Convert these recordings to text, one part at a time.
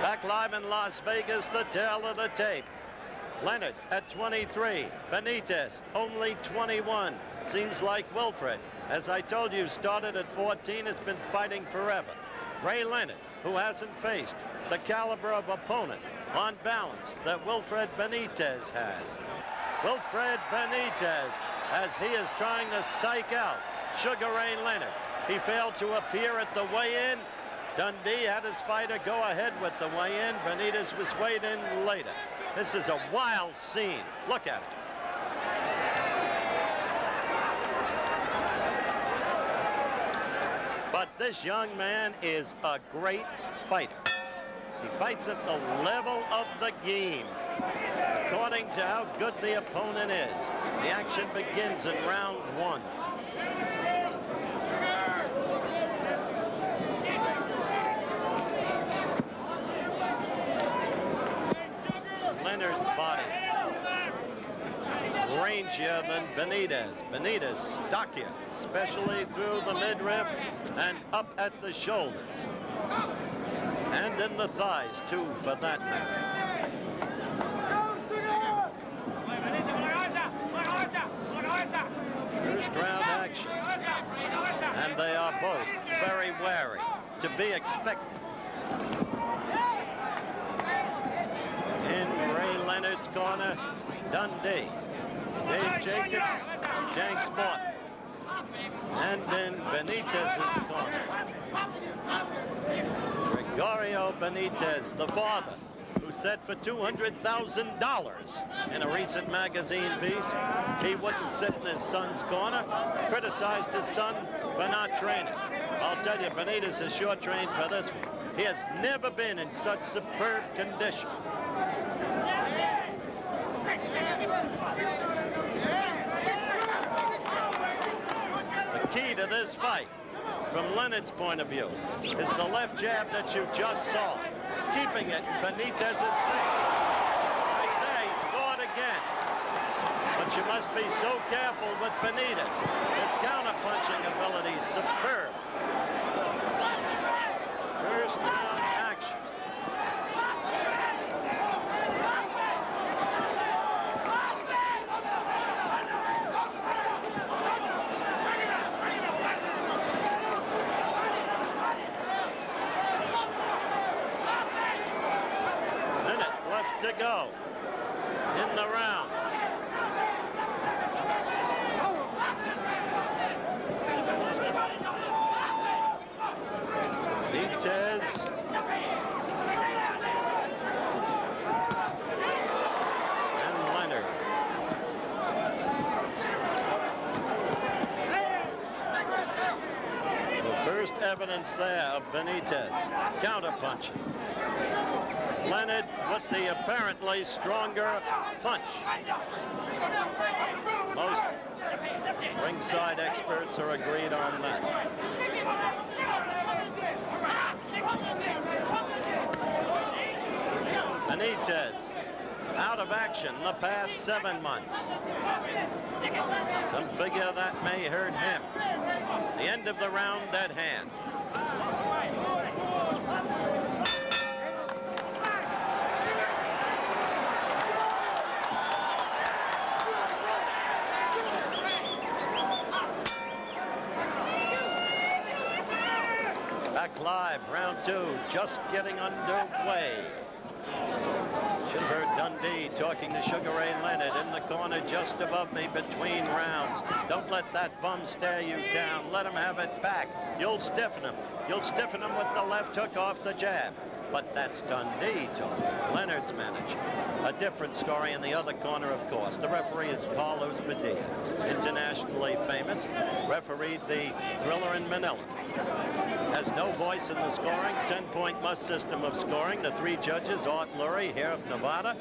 Back live in Las Vegas, the tale of the tape. Leonard at 23. Benitez only 21. Seems like Wilfred, as I told you, started at 14, has been fighting forever. Ray Leonard, who hasn't faced the caliber of opponent on balance that Wilfred Benitez has. Wilfred Benitez, as he is trying to psych out Sugar Ray Leonard. He failed to appear at the weigh-in. Dundee had his fighter go ahead with the weigh-in. Benitez was weighed in later. This is a wild scene. Look at it. But this young man is a great fighter. He fights at the level of the game, according to how good the opponent is. The action begins in round 1. Leonard's body rangier than Benitez. Benitez stockier, especially through the midriff and up at the shoulders. And in the thighs, too, for that matter. First round action. And they are both very wary, to be expected. In Ray Leonard's corner, Dundee. Dave Jacobs, Shanks Morton. And in Benitez's corner, Gregorio Benitez, the father, who said for $200,000 in a recent magazine piece, he wouldn't sit in his son's corner, criticized his son for not training. I'll tell you, Benitez is sure trained for this one. He has never been in such superb condition. The key to this fight, from Leonard's point of view, is the left jab that you just saw, keeping it in Benitez's face. Right there, he scored again. But you must be so careful with Benitez. His counter-punching ability is superb. First round action. To go in the round. Benitez and Leonard. The first evidence there of Benitez counterpunching. Leonard with the apparently stronger punch. Most ringside experts are agreed on that. Benitez out of action the past 7 months. Some figure that may hurt him. The end of the round at hand. Back live, round 2, just getting underway. Should have heard Dundee talking to Sugar Ray Leonard in the corner just above me between rounds. Don't let that bum stare you down. Let him have it back. You'll stiffen him. You'll stiffen him with the left hook off the jab. But that's Dundee talking. Leonard's manager. A different story in the other corner, of course. The referee is Carlos Padilla, internationally famous. Refereed the Thriller in Manila. Has no voice in the scoring. 10-point must system of scoring. The 3 judges, Art Lurie here of Nevada,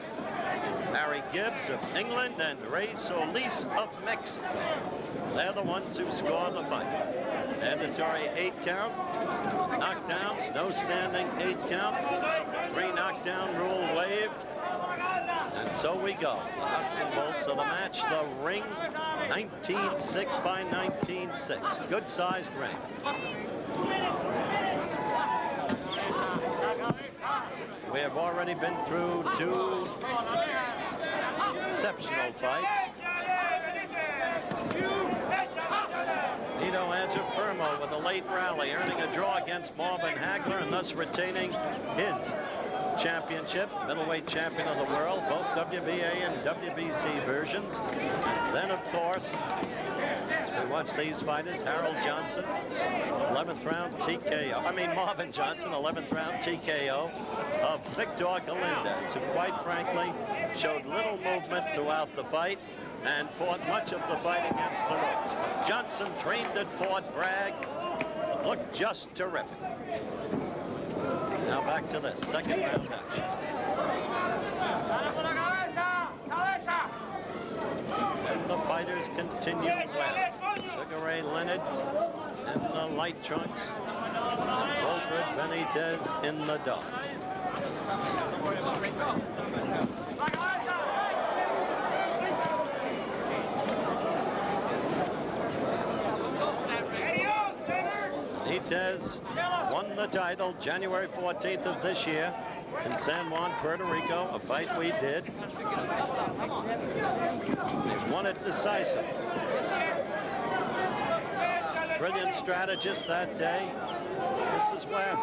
Harry Gibbs of England, and Ray Solis of Mexico. They're the ones who score the fight. Mandatory 8 count. Knockdowns, no standing 8 count. 3 knockdown rule waived. And so we go. The nuts and bolts of the match. The ring, 19-6 by 19-6. Good sized ring. We have already been through 2 exceptional fights. Nito Angiafermo with a late rally, earning a draw against Marvin Hagler and thus retaining his championship, middleweight champion of the world, both WBA and WBC versions. And then, of course, as we watch these fighters, Harold Johnson, 11th round TKO. Marvin Johnson, 11th round TKO of Victor Galindez, who quite frankly showed little movement throughout the fight and fought much of the fight against the ropes. Johnson trained at Fort Bragg, looked just terrific. Now back to this second round action. And the fighters continue well. Sugar Ray Leonard in the light trunks. And Wilfred Benitez in the dark. Benitez won the title January 14th of this year in San Juan, Puerto Rico, a fight we did. He won it decisively. Brilliant strategist that day. This is where,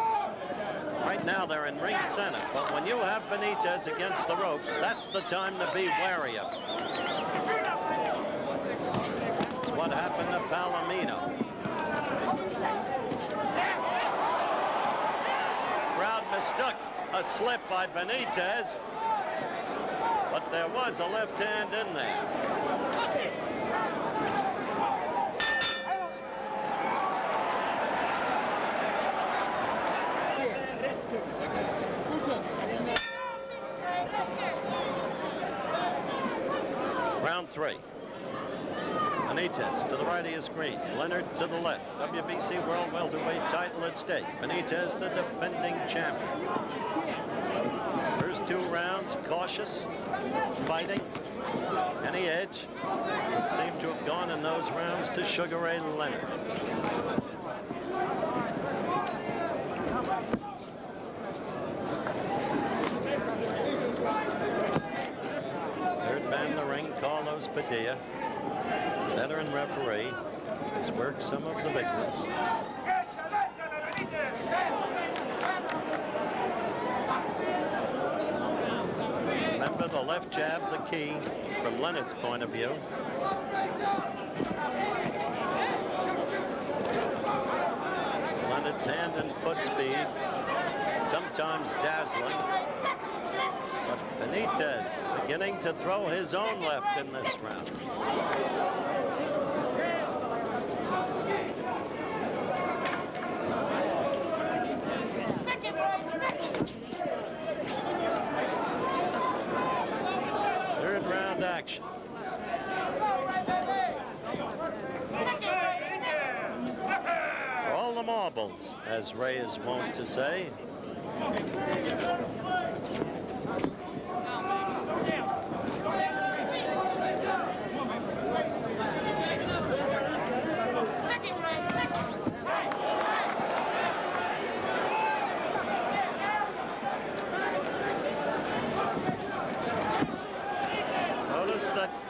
right now they're in ring center, but when you have Benitez against the ropes, that's the time to be wary of him. That's what happened to Palomino. Crowd mistook a slip by Benitez, but there was a left hand in there. Round 3. Benitez to the right of your screen. Leonard to the left. WBC World Welterweight title at stake. Benitez, the defending champion. First 2 rounds, cautious, fighting. Any edge would seem to have gone in those rounds to Sugar Ray Leonard. Third man in the ring, Carlos Padilla. Veteran referee has worked some of the big ones. Remember, the left jab, the key from Leonard's point of view. Leonard's hand and foot speed, sometimes dazzling. But Benitez beginning to throw his own left in this round. Third round action. All the marbles, as Ray is wont to say.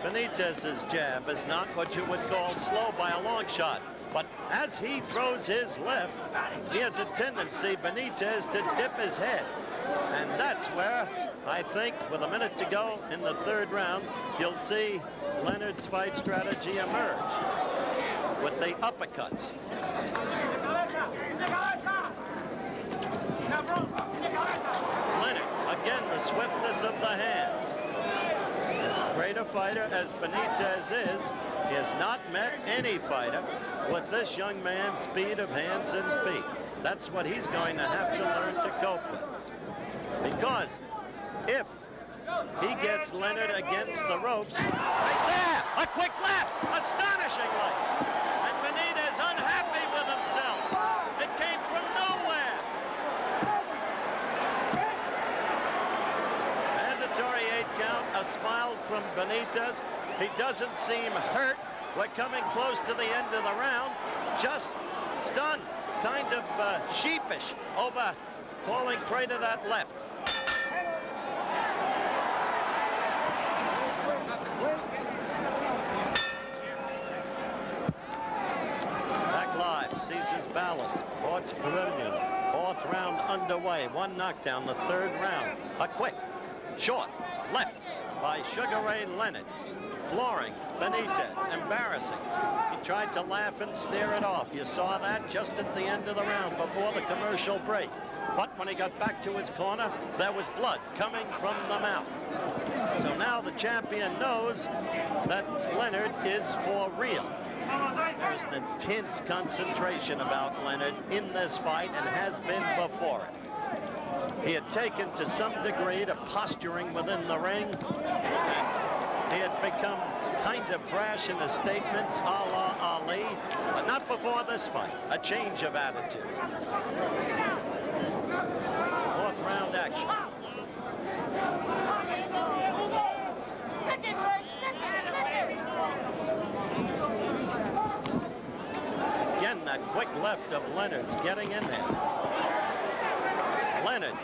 Benitez's jab is not what you would call slow by a long shot, but as he throws his left, he has a tendency, Benitez, to dip his head. And that's where I think, with a minute to go in the third round, you'll see Leonard's fight strategy emerge with the uppercuts. Leonard, again, the swiftness of the hands. As great a fighter as Benitez is, he has not met any fighter with this young man's speed of hands and feet. That's what he's going to have to learn to cope with. Because if he gets Leonard against the ropes, right there, a quick left, astonishingly. And Benitez unhappy with himself. It came from nowhere. Mandatory 8 count, a smile from Benitez. He doesn't seem hurt. We're coming close to the end of the round. Just stunned, kind of sheepish over falling prey to that left. Back live, seizes ballast, Ports Pavilion. 4th round underway. 1 knockdown, the 3rd round. A quick, short, left by Sugar Ray Leonard. Flooring Benitez, embarrassing. He tried to laugh and sneer it off. You saw that just at the end of the round before the commercial break. But when he got back to his corner, there was blood coming from the mouth. So now the champion knows that Leonard is for real. There's an intense concentration about Leonard in this fight and has been before it. He had taken to some degree to posturing within the ring. And he had become kind of brash in his statements, a la Ali, but not before this fight. A change of attitude. 4th round action. Again, that quick left of Leonard's getting in there. Leonard,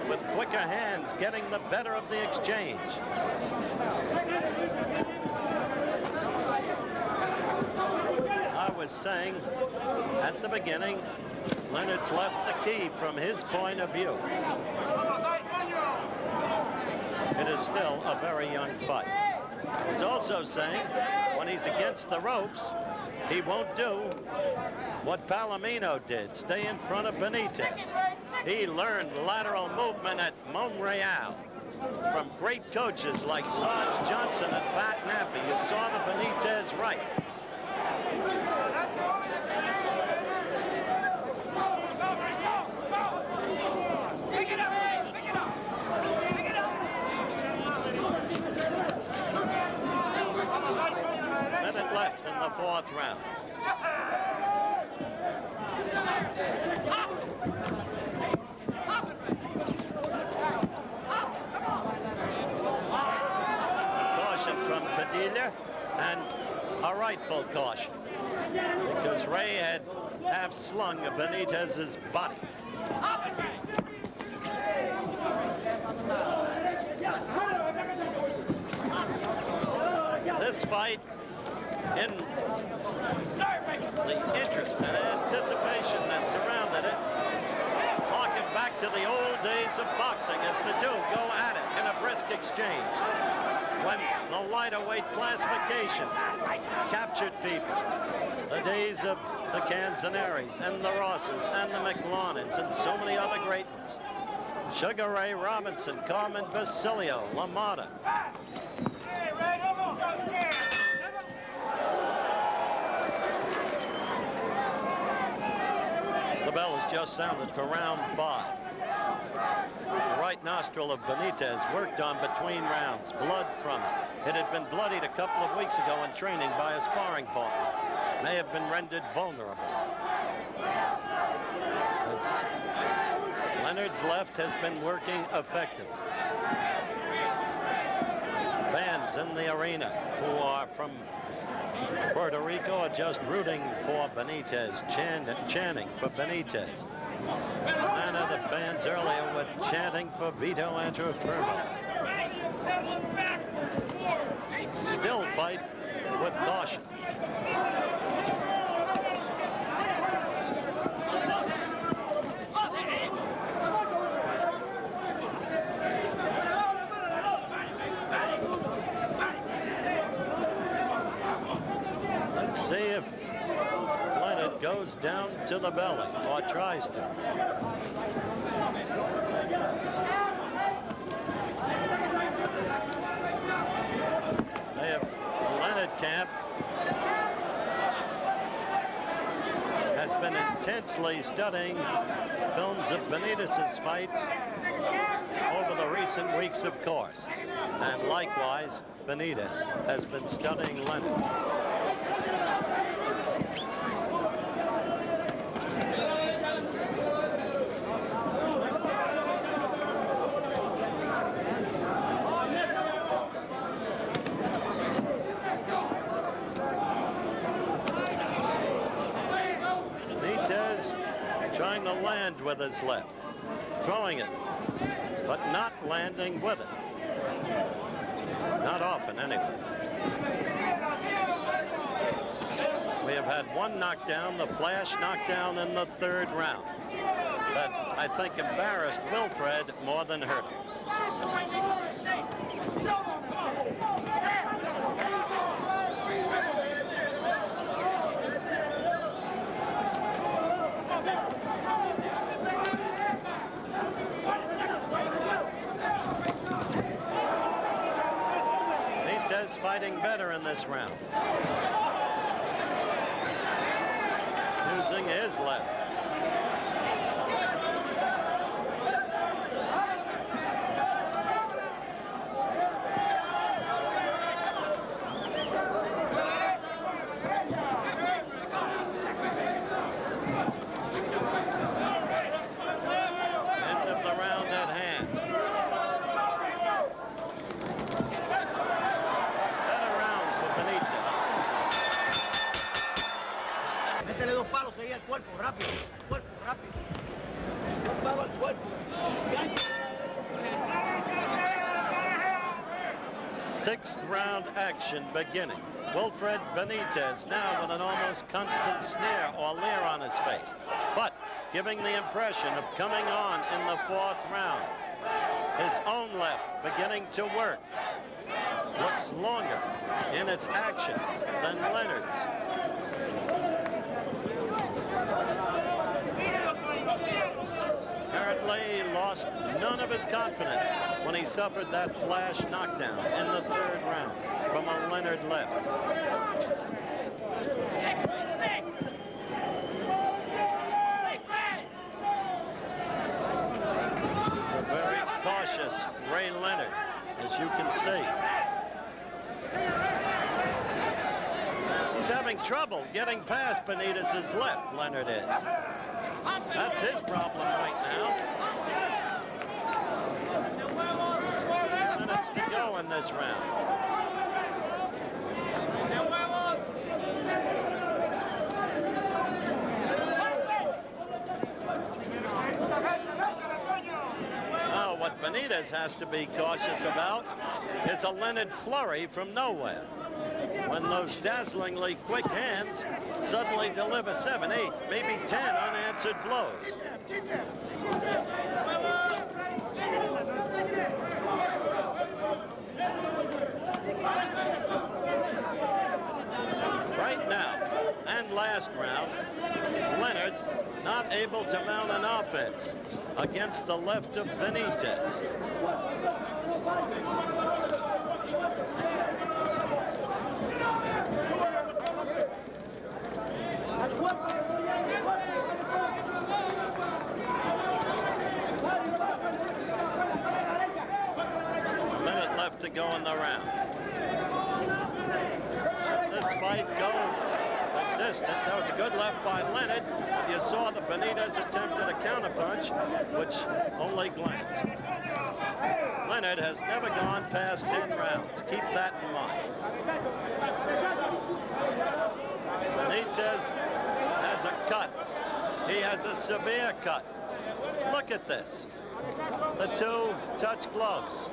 with quicker hands, getting the better of the exchange. I was saying at the beginning, Leonard's left the key from his point of view. It is still a very young fight. He's also saying when he's against the ropes, he won't do what Palomino did, stay in front of Benitez. He learned lateral movement at Montreal from great coaches like Sarge Johnson and Pat Nappy. You saw the Benitez right. Minute left in the 4th round. Caution from Padilla, and a rightful caution, because Ray had half slung Benitez's body. This fight, in the interest and anticipation that surrounded it, harking back to the old days of boxing as the two go at it in a brisk exchange. When the lighter weight classifications captured people. The days of the Canzonares and the Rosses and the McLaughlins and so many other great ones. Sugar Ray Robinson, Carmen Basilio, LaMotta. The bell has just sounded for round 5. The right nostril of Benitez worked on between rounds. Blood from it. It had been bloodied a couple of weeks ago in training by a sparring partner. May have been rendered vulnerable. Leonard's left has been working effectively. Fans in the arena who are from Puerto Rico are just rooting for Benitez, chanting for Benitez. And the fans earlier were chanting for Vito Antuofermo. Still fight with caution. Let's see if Leonard goes down to the belly, or tries to. They have Leonard camp has been intensely studying films of Benitez's fights over the recent weeks, of course. And likewise, Benitez has been studying Leonard. Trying to land with his left, throwing it, but not landing with it. Not often, anyway. We have had one knockdown, the flash knockdown in the 3rd round. That, I think, embarrassed Wilfred more than hurt him. Benitez fighting better in this round. Using his left. End of the round at hand. Better round for Benitez. Métele 2 palos ahí al cuerpo, rápido, rápido. 2 palos al cuerpo. 6th round action beginning. Wilfred Benitez now with an almost constant sneer or leer on his face, but giving the impression of coming on in the 4th round. His own left beginning to work. Looks longer in its action than Leonard's. Apparently he lost none of his confidence when he suffered that flash knockdown in the 3rd round from a Leonard left. He's a very cautious Ray Leonard, as you can see. He's having trouble getting past Benitez's left, Leonard is. That's his problem right now. Minutes to go in this round. Now, what Benitez has to be cautious about is a Leonard flurry from nowhere. When those dazzlingly quick hands suddenly deliver 7, 8, maybe 10 unanswered blows. Right now, and last round, Leonard not able to mount an offense against the left of Benitez. A minute left to go in the round. Should this fight go the distance? That was a good left by Leonard. You saw the Benitez attempted a counterpunch, which only glanced. Leonard has never gone past 10 rounds. Keep that in mind. Benitez has a cut. He has a severe cut. Look at this. The two touch gloves.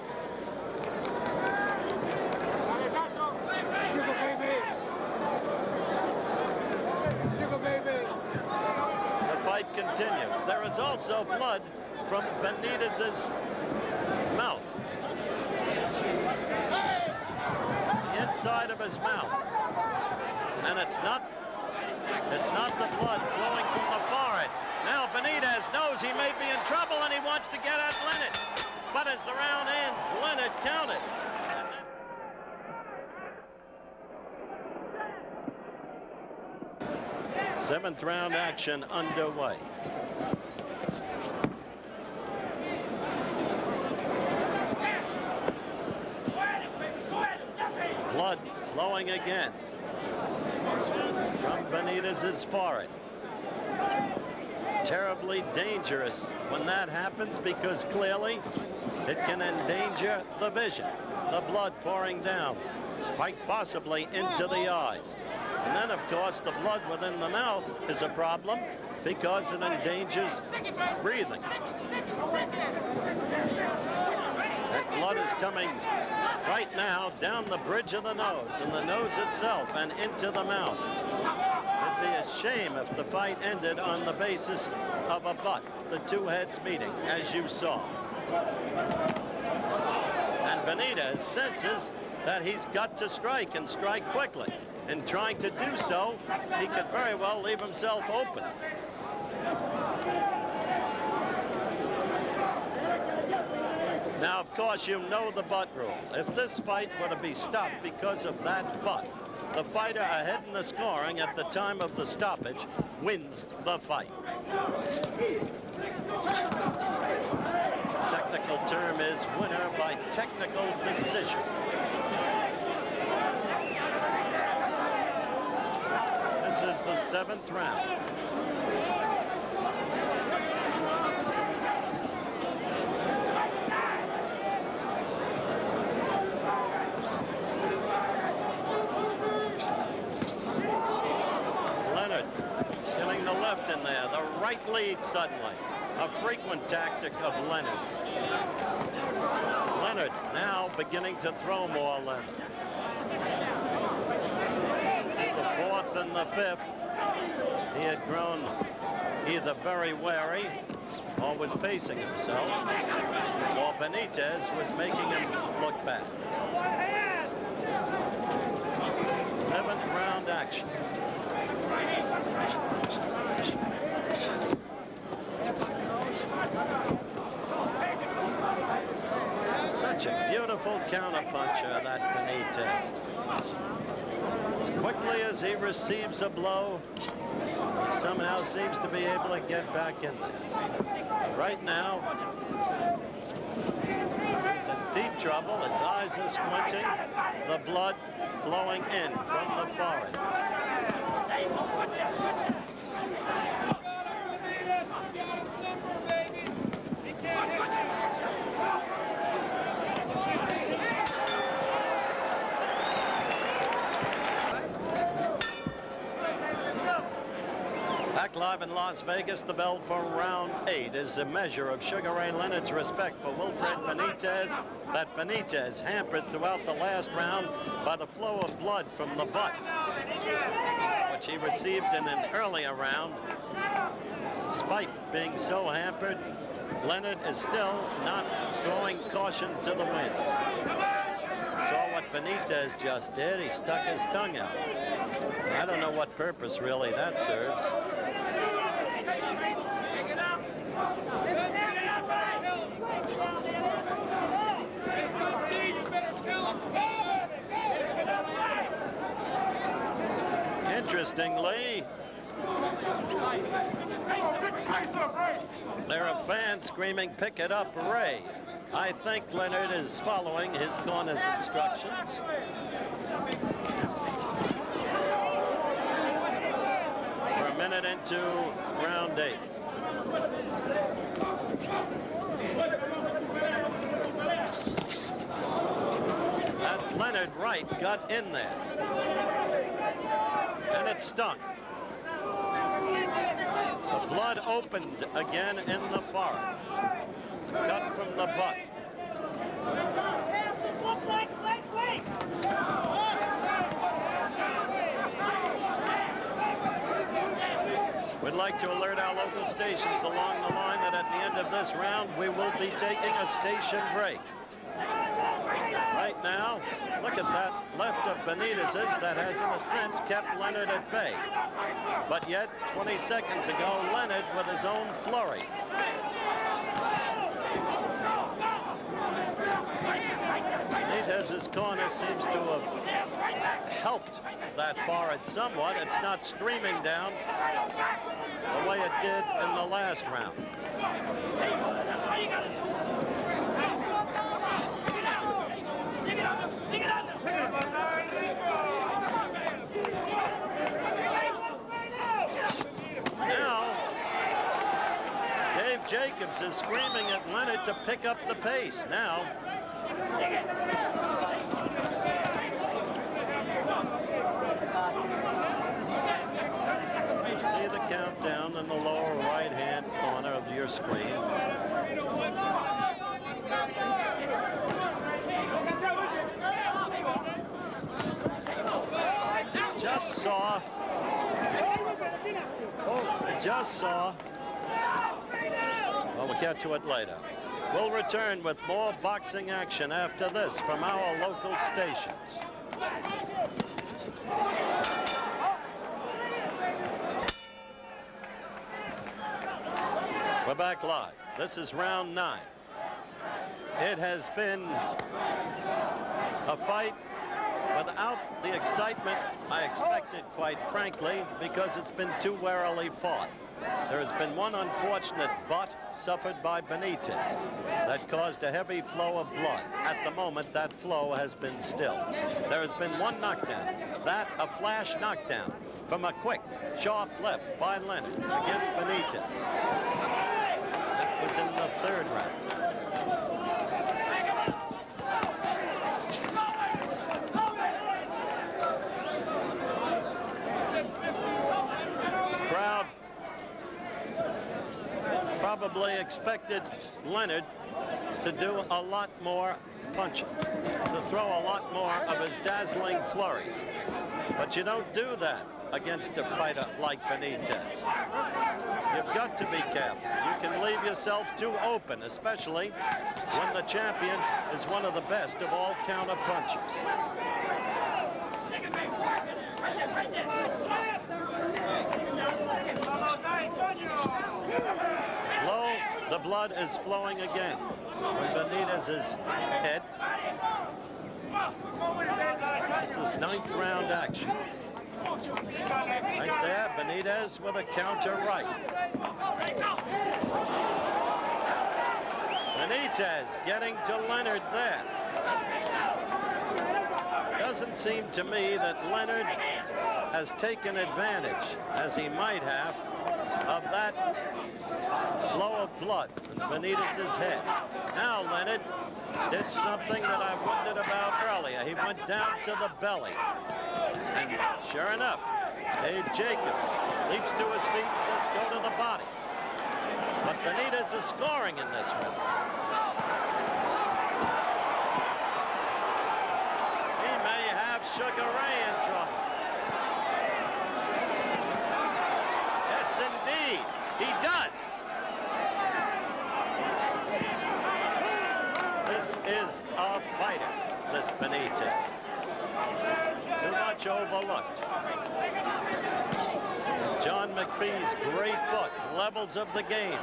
The fight continues. There is also blood from Benitez's mouth. The inside of his mouth. And it's not the blood flowing from the forehead. Now Benitez knows he may be in trouble and he wants to get at Leonard. But as the round ends, Leonard counted. Seventh round action underway. Blood flowing again from Benitez's forehead. Terribly dangerous when that happens because clearly it can endanger the vision. The blood pouring down, quite possibly into the eyes. And then, of course, the blood within the mouth is a problem because it endangers breathing. That blood is coming Right now, down the bridge of the nose, and the nose itself, and into the mouth. It'd be a shame if the fight ended on the basis of a butt, the two heads meeting, as you saw. And Benitez senses that he's got to strike, and strike quickly. In trying to do so, he could very well leave himself open. Now, of course, you know the butt rule. If this fight were to be stopped because of that butt, the fighter ahead in the scoring at the time of the stoppage wins the fight. Technical term is winner by technical decision. This is the 7th round. Leonard getting the left in there. The right lead suddenly. A frequent tactic of Leonard's. Leonard now beginning to throw more Leonard. The 4th and the 5th, he had grown either very wary or was pacing himself, or Benitez was making him look back. 7th round action. Such a beautiful counterpuncher, that Benitez. As quickly as he receives a blow, he somehow seems to be able to get back in there. Right now, he's in deep trouble. His eyes are squinting, the blood flowing in from the forehead. Back live in Las Vegas, the bell for round 8 is a measure of Sugar Ray Leonard's respect for Wilfred Benitez. That Benitez hampered throughout the last round by the flow of blood from the butt, which he received in an earlier round. Despite being so hampered, Leonard is still not throwing caution to the winds. Saw what Benitez just did. He stuck his tongue out. I don't know what purpose really that serves. Interestingly, there are fans screaming, "Pick it up, Ray." I think Leonard is following his corner's instructions. We're a minute into round 8. And Leonard right got in there. And it stung. The blood opened again in the forehead. Cut from the butt. We'd like to alert our local stations along the line that at the end of this round, we will be taking a station break. Right now, look at that left of Benitez's that has, in a sense, kept Leonard at bay. But yet, 20 seconds ago, Leonard with his own flurry. Benitez's corner seems to have helped that forehead somewhat. It's not streaming down the way it did in the last round. Now, Dave Jacobs is screaming at Leonard to pick up the pace. Now, you see the countdown in the lower right-hand corner of your screen. saw. Well, we'll get to it later. We'll return with more boxing action after this from our local stations. We're back live. This is round 9. It has been a fight without the excitement I expected, quite frankly, because it's been too warily fought. There has been one unfortunate butt suffered by Benitez that caused a heavy flow of blood. At the moment, that flow has been stilled. There has been one knockdown, that a flash knockdown from a quick, sharp left by Leonard against Benitez. It was in the 3rd round. Crowd probably expected Leonard to do a lot more punching, to throw a lot more of his dazzling flurries. But you don't do that against a fighter like Benitez. You've got to be careful. You can leave yourself too open, especially when the champion is one of the best of all counter punchers. Low, the blood is flowing again from Benitez's head. This is 9th round action. Right there, Benitez with a counter right. Benitez getting to Leonard there. Doesn't seem to me that Leonard has taken advantage, as he might have, of that flow of blood in Benitez's head. Now Leonard did something that I wondered about earlier. He went down to the belly. And sure enough, Dave Jacobs leaps to his feet and says, go to the body. But Benitez is scoring in this one. He may have Sugar Ray in trouble. Yes, indeed, he does. This is a fighter, this Benitez. Too much overlooked. John McPhee's great book, Levels of the Game.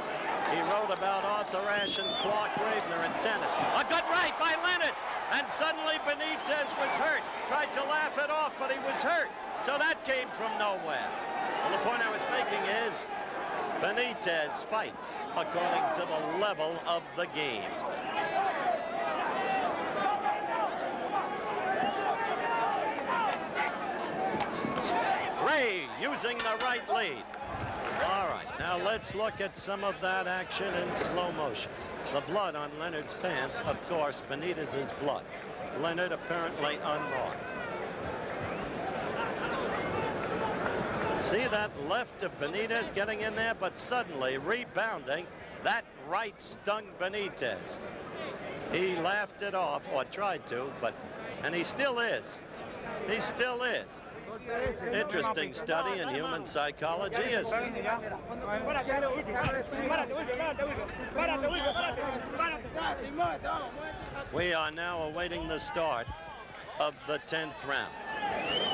He wrote about Arthur Ashe and Clark Gravener in tennis. A good right by Leonard. And suddenly Benitez was hurt. Tried to laugh it off, but he was hurt. So that came from nowhere. Well, the point I was making is Benitez fights according to the level of the game. Ray using the right lead. All right, now let's look at some of that action in slow motion. The blood on Leonard's pants, of course, Benitez's blood. Leonard apparently unmarked. See that left of Benitez getting in there, but suddenly rebounding, that right stung Benitez. He laughed it off, or tried to, and he still is. He still is. Interesting study in human psychology is we are now awaiting the start of the 10th round.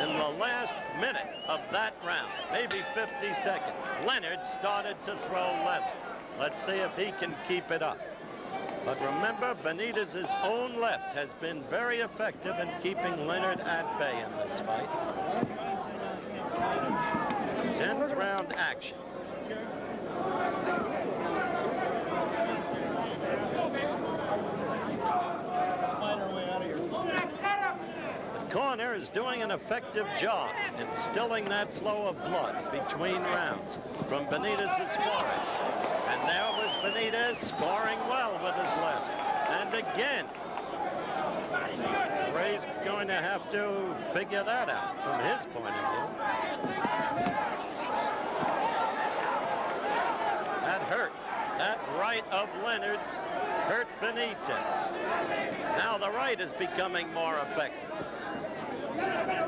In the last minute of that round, maybe 50 seconds, Leonard started to throw leather. Let's see if he can keep it up. But remember, Benitez's own left has been very effective in keeping Leonard at bay in this fight. 10th round action. The corner is doing an effective job in stilling that flow of blood between rounds from Benitez's forehead. And there was Benitez scoring well with his left. And again, Ray's going to have to figure that out from his point of view. That hurt. That right of Leonard's hurt Benitez. Now the right is becoming more effective.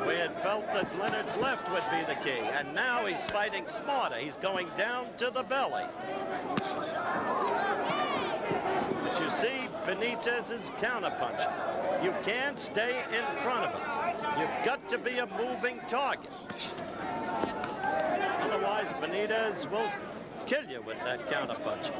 We had felt that Leonard's left would be the key, and now he's fighting smarter. He's going down to the belly. But you see Benitez's counterpunch. You can't stay in front of him. You've got to be a moving target. Otherwise, Benitez will kill you with that counterpunch.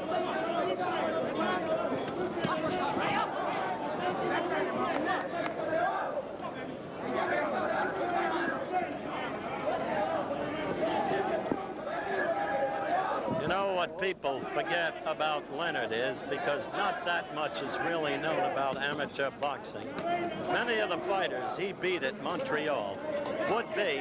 You know what people forget about Leonard is, because not that much is really known about amateur boxing. Many of the fighters he beat at Montreal would be,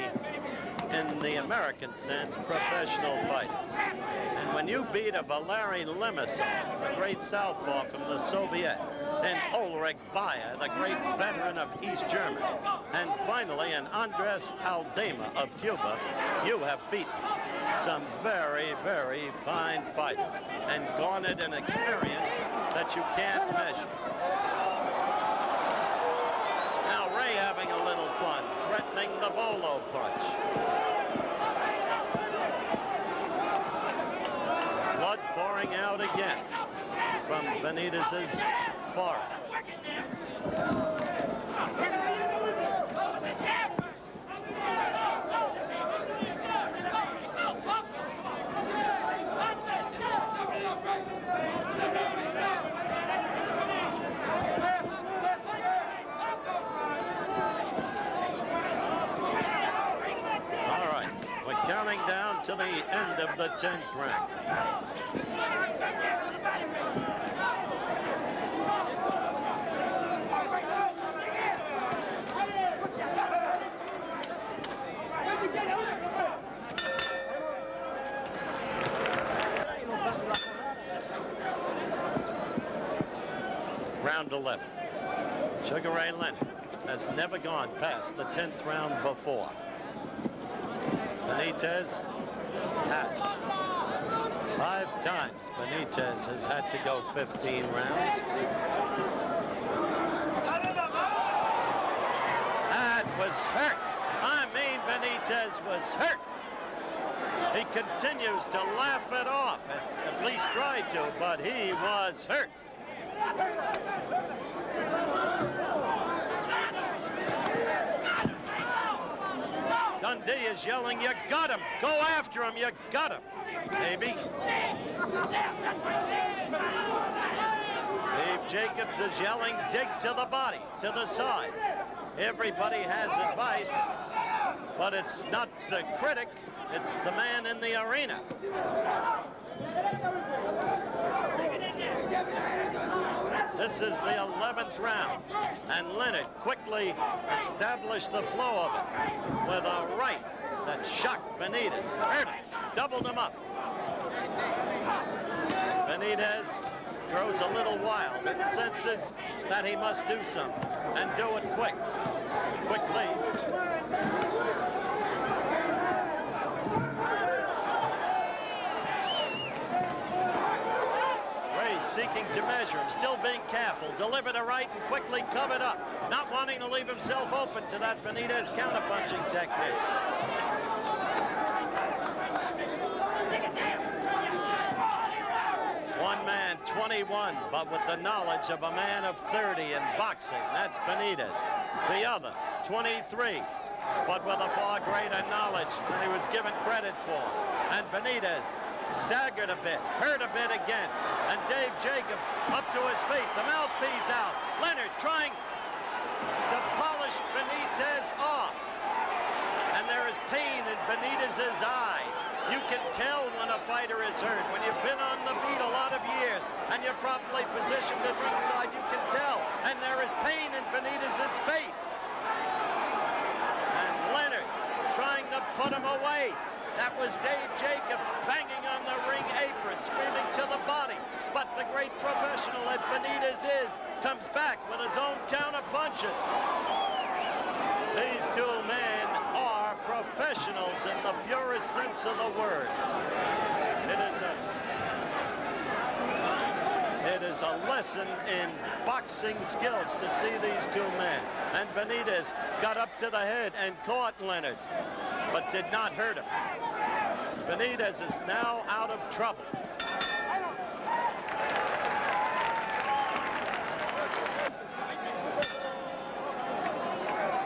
in the American sense, professional fighters. And when you beat a Valery Lemasov, the great southpaw from the Soviet, and Ulrich Bayer, the great veteran of East Germany, and finally an Andres Aldama of Cuba, you have beaten some very, very fine fighters and garnered an experience that you can't measure. Now Ray having a little fun, threatening the bolo punch. Blood pouring out again from Benitez's forehead. Counting down to the end of the 10th round. Round 11. Sugar Ray Leonard has never gone past the 10th round before. Benitez has. 5 times Benitez has had to go 15 rounds. That was hurt. I mean, Benitez was hurt. He continues to laugh it off, at least try to, but he was hurt. Dundee is yelling, you got him. Go after him, you got him. Baby. Dave Jacobs is yelling, dig to the body, to the side. Everybody has advice, but it's not the critic, it's the man in the arena. This is the 11th round, and Leonard quickly established the flow of it with a right that shocked Benitez. Hurt him, doubled him up. Benitez grows a little wild and senses that he must do something, and do it quickly. Seeking to measure him, still being careful, delivered a right and quickly covered up, not wanting to leave himself open to that Benitez counterpunching technique. One man, 21, but with the knowledge of a man of 30 in boxing. That's Benitez. The other, 23, but with a far greater knowledge than he was given credit for. And Benitez staggered a bit, hurt a bit again, and Dave Jacobs up to his feet, the mouthpiece out. Leonard trying to polish Benitez off. And there is pain in Benitez's eyes. You can tell when a fighter is hurt. When you've been on the beat a lot of years and you're properly positioned at ringside, you can tell. And there is pain in Benitez's face. And Leonard trying to put him away. That was Dave Jacobs banging on the ring apron, screaming to the body. But the great professional that Benitez is comes back with his own counter punches. These two men are professionals in the purest sense of the word. It is a lesson in boxing skills to see these two men. And Benitez got up to the head and caught Leonard, but did not hurt him. Benitez is now out of trouble.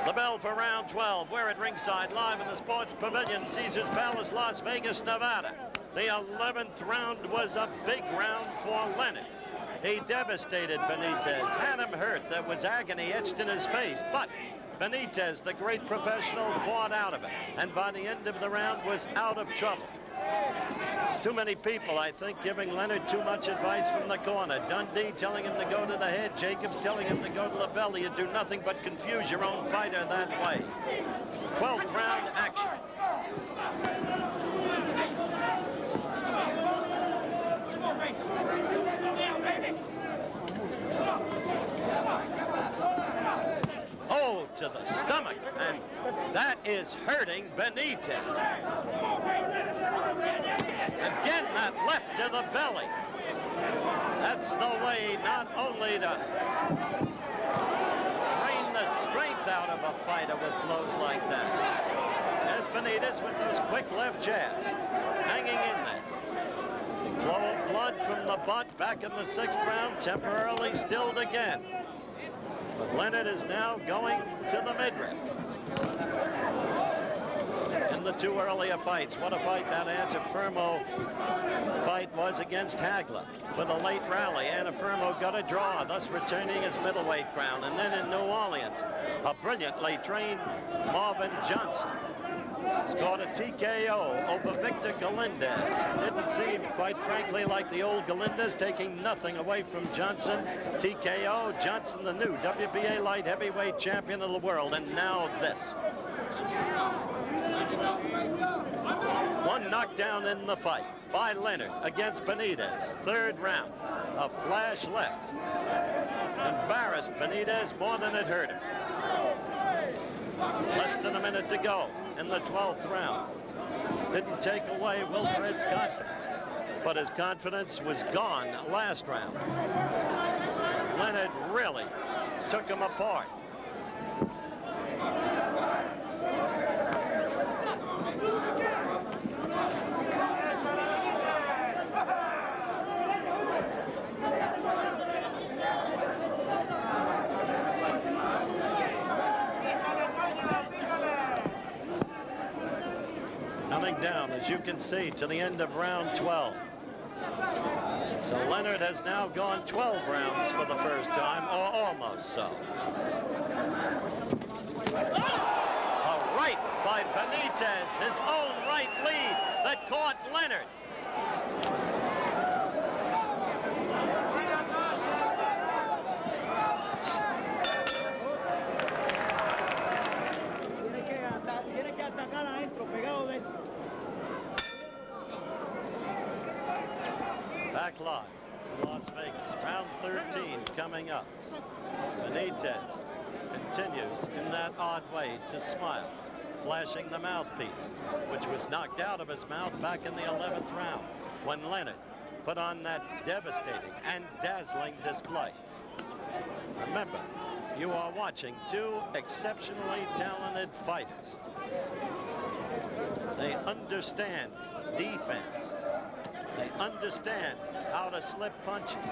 The bell for round 12. We're at ringside live in the Sports Pavilion, Caesars Palace, Las Vegas, Nevada. The 11th round was a big round for Leonard. He devastated Benitez, had him hurt. There was agony etched in his face, but Benitez, the great professional, fought out of it, and by the end of the round was out of trouble. Too many people, I think, giving Leonard too much advice from the corner. Dundee telling him to go to the head. Jacobs telling him to go to the belly. You do nothing but confuse your own fighter that way. 12th round action. Oh, to the stomach, and that is hurting Benitez. Again, that left to the belly. That's the way not only to drain the strength out of a fighter with blows like that. There's Benitez with those quick left jabs, hanging in there. Flow of blood from the butt back in the 6th round, temporarily stilled again. But Leonard is now going to the midriff. In the two earlier fights, what a fight that Antifermo fight was against Hagler. With a late rally, Antifermo got a draw, thus retaining his middleweight crown. And then in New Orleans, a brilliantly trained Marvin Johnson scored a TKO over Victor Galindez. Didn't seem, quite frankly, like the old Galindez, taking nothing away from Johnson. TKO, Johnson, the new WBA light heavyweight champion of the world, and now this. One knockdown in the fight by Leonard against Benitez. 3rd round, a flash left. Embarrassed Benitez more than it hurt him. Less than a minute to go in the 12th round. Didn't take away Wilfred's confidence, but his confidence was gone last round. Leonard really took him apart. Coming down, as you can see, to the end of round 12. So Leonard has now gone 12 rounds for the first time, or almost so. A right by Benitez, his own right lead that caught Leonard. Back live in Las Vegas, round 13 coming up. Benitez continues in that odd way to smile, flashing the mouthpiece, which was knocked out of his mouth back in the 11th round when Leonard put on that devastating and dazzling display. Remember, you are watching two exceptionally talented fighters. They understand defense. They understand how to slip punches.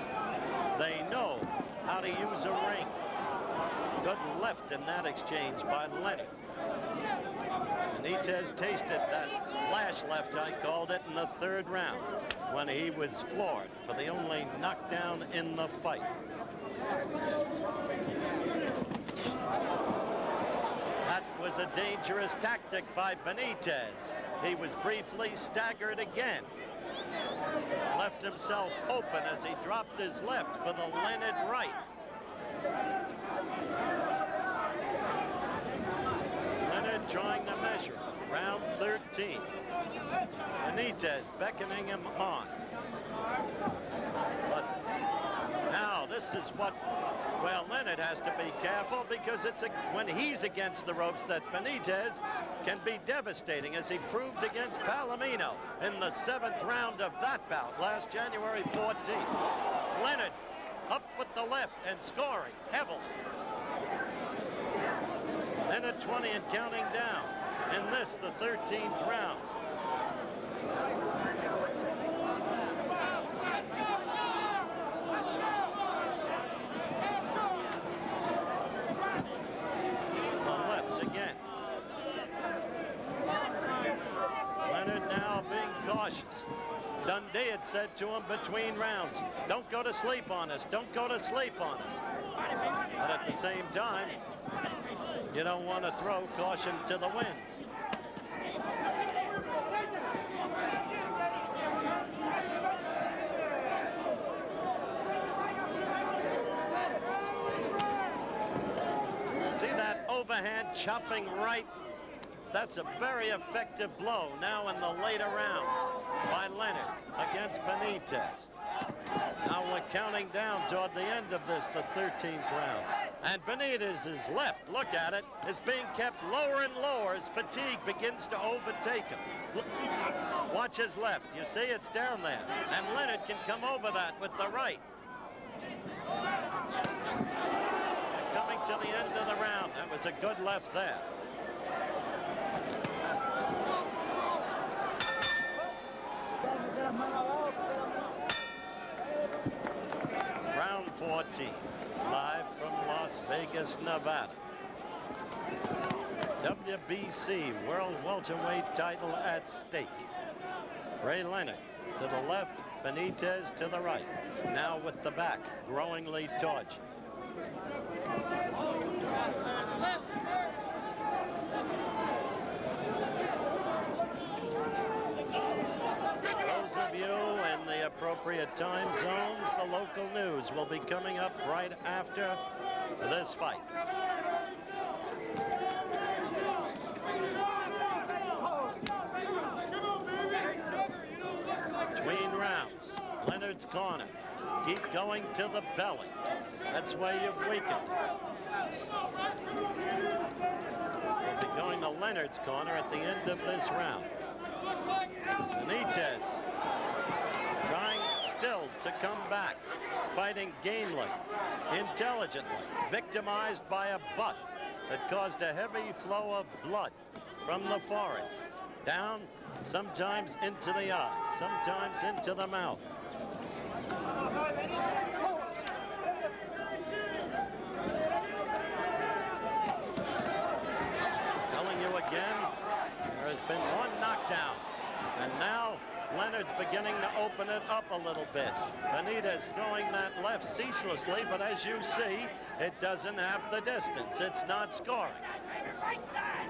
They know how to use a ring. Good left in that exchange by Leonard. Benitez tasted that flash left, I called it, in the 3rd round when he was floored for the only knockdown in the fight. That was a dangerous tactic by Benitez. He was briefly staggered again. Left himself open as he dropped his left for the Leonard right. Leonard trying to measure him. Round 13. Benitez beckoning him on. But now this is what, well, Leonard has to be careful because it's when he's against the ropes that Benitez can be devastating, as he proved against Palomino in the 7th round of that bout last January 14th. Leonard with the left and scoring heavily. Minute 20 and counting down. And this, the 13th round. The left again. Leonard now being cautious. Dundee had said to him between rounds, don't go to sleep on us, don't go to sleep on us. But at the same time, you don't want to throw caution to the winds. See that overhand chopping right? That's a very effective blow now in the later rounds by Leonard against Benitez. Now we're counting down toward the end of this, the 13th round. And Benitez's left, look at it, is being kept lower and lower as fatigue begins to overtake him. Look, watch his left. You see it's down there. And Leonard can come over that with the right. Coming to the end of the round. That was a good left there. Round 14, live from Las Vegas, Nevada. WBC World Welterweight title at stake. Ray Leonard to the left, Benitez to the right. Now with the back growingly towards you. Those of you in the appropriate time zones, the local news will be coming up right after this fight. Between rounds, Leonard's corner. Keep going to the belly. That's where you've weakened. We'll be going to Leonard's corner at the end of this round. Benitez trying still to come back, fighting gamely, intelligently, victimized by a butt that caused a heavy flow of blood from the forehead, down, sometimes into the eyes, sometimes into the mouth. Telling you again, there has been one knockdown, and now Leonard's beginning to open it up a little bit. Benitez throwing that left ceaselessly, but as you see, it doesn't have the distance. It's not scoring.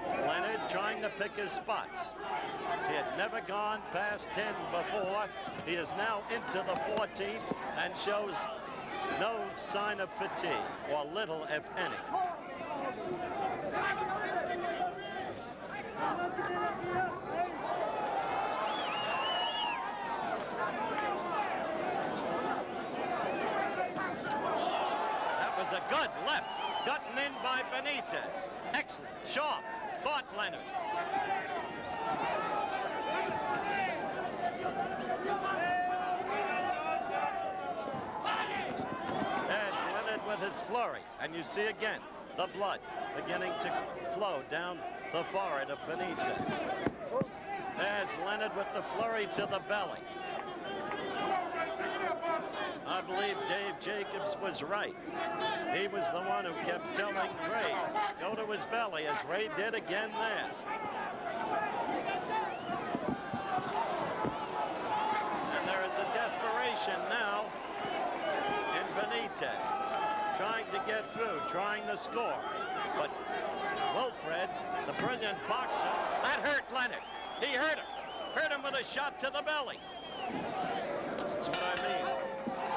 Leonard trying to pick his spots. He had never gone past 10 before. He is now into the 14th and shows no sign of fatigue, or little, if any. That was a good left, gotten in by Benitez. Excellent, sharp, fought Leonard. There's Leonard with his flurry, and you see again the blood beginning to flow down the forehead of Benitez. There's Leonard with the flurry to the belly. I believe Dave Jacobs was right. He was the one who kept telling Ray, go to his belly, as Ray did again there. And there is a desperation now in Benitez, trying to get through, trying to score. But Wilfred, the brilliant boxer, that hurt Leonard. He hurt him. Hurt him with a shot to the belly. That's what I mean.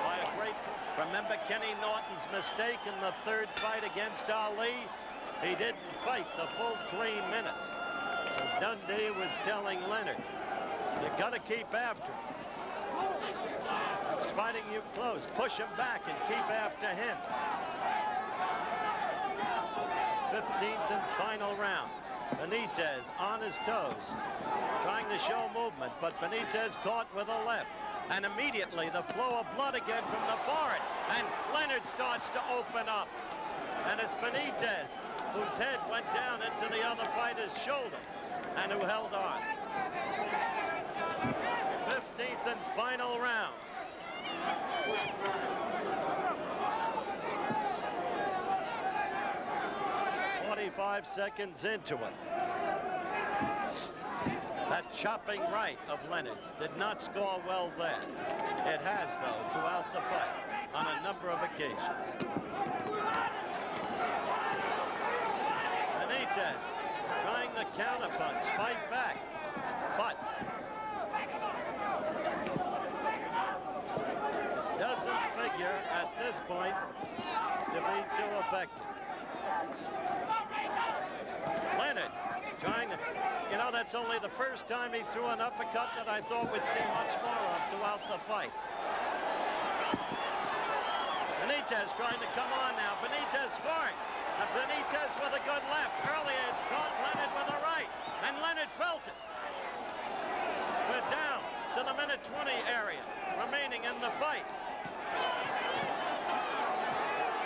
By a great... Remember Kenny Norton's mistake in the third fight against Ali? He didn't fight the full 3 minutes. So Dundee was telling Leonard, you got to keep after him. He's fighting you close. Push him back and keep after him. 15th and final round. Benitez on his toes, trying to show movement, but Benitez caught with a left. And immediately the flow of blood again from the forehead. And Leonard starts to open up. And it's Benitez, whose head went down into the other fighter's shoulder and who held on. 15th and final round. "45 seconds into it. That chopping right of Leonard's did not score well there. It has, though, throughout the fight on a number of occasions. Benitez trying the counterpunch, fight back, but doesn't figure at this point to be too effective. Leonard trying to, you know, that's only the first time he threw an uppercut that I thought we'd see much more of throughout the fight. Benitez trying to come on now. Benitez scoring. And Benitez with a good left. Earlier it caught Leonard with a right. And Leonard felt it. We're down to the minute 20 area remaining in the fight.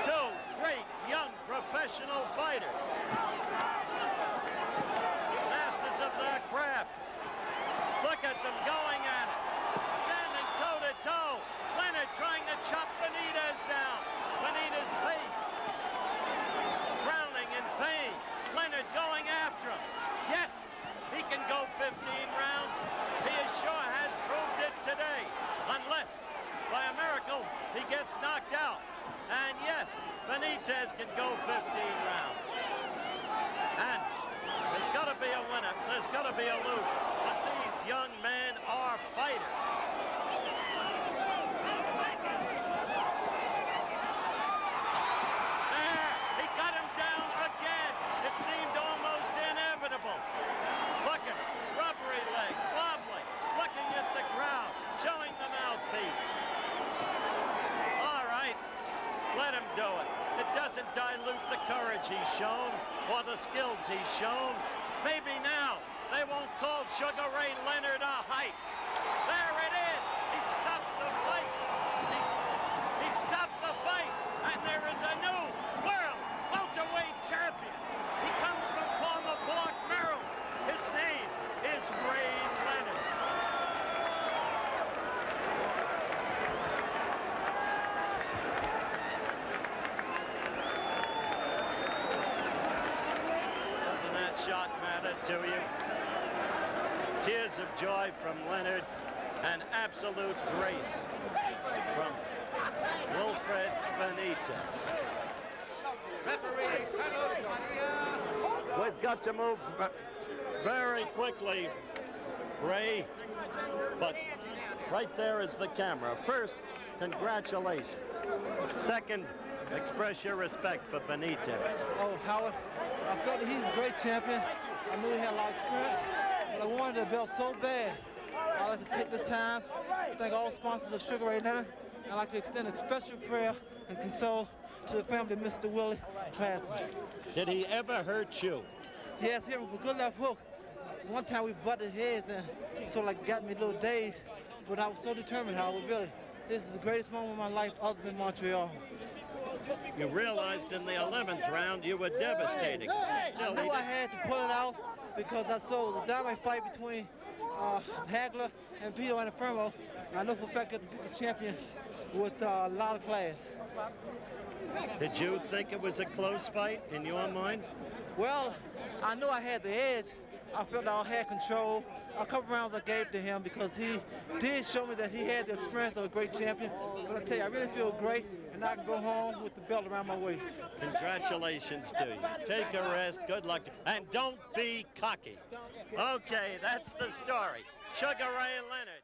Two great young professional fighters. Masters of their craft. Look at them going at it. Standing toe-to-toe. Leonard trying to chop Benitez down. Benitez's face frowning in pain. Leonard going after him. Yes, he can go 15 rounds. He sure has proved it today. Unless, by a miracle, he gets knocked out. And yes, Benitez can go 15 rounds. And there's got to be a winner. There's got to be a loser. But these young men are fighters. There, he got him down again. It seemed almost inevitable. Look at him, rubbery leg, wobbling, looking at the crowd, showing the mouthpiece. All right, let him do it. It doesn't dilute the courage he's shown or the skills he's shown. Maybe now they won't call Sugar Ray Leonard a hype. There it is. He stopped the fight. He stopped the fight, and there is a new world welterweight champion. He comes from Palmer Park, Maryland. His name is Ray Leonard. Doesn't that shot matter to you? Tears of joy from Leonard and absolute grace from Wilfred Benitez. Referee Carlos Maria. We've got to move very quickly, Ray, but right there is the camera. First, congratulations. Second, express your respect for Benitez. Oh, Howard, I felt that he's a great champion. I knew he had a lot of experience, but I wanted the belt so bad. I'd like to take this time to thank all the sponsors of Sugar Ray Leonard. I'd like to extend a special prayer and console to the family of Mr. Willie Classen. Did he ever hurt you? Yes, he had a good left hook. One time we butted heads and sort of like got me a little dazed, but I was so determined, Howard, really. This is the greatest moment of my life other than Montreal. You realized in the 11th round you were devastating. Still, I knew I had to pull it out because I saw it was a dynamite fight between Hagler and Pio Anafirmo. I know for a fact that the champion with a lot of class. Did you think it was a close fight in your mind? Well, I knew I had the edge. I felt I had control. A couple rounds I gave to him because he did show me that he had the experience of a great champion. But I tell you, I really feel great, and I can go home with the belt around my waist. Congratulations to you. Take a rest. Good luck. And don't be cocky. Okay, that's the story. Sugar Ray Leonard.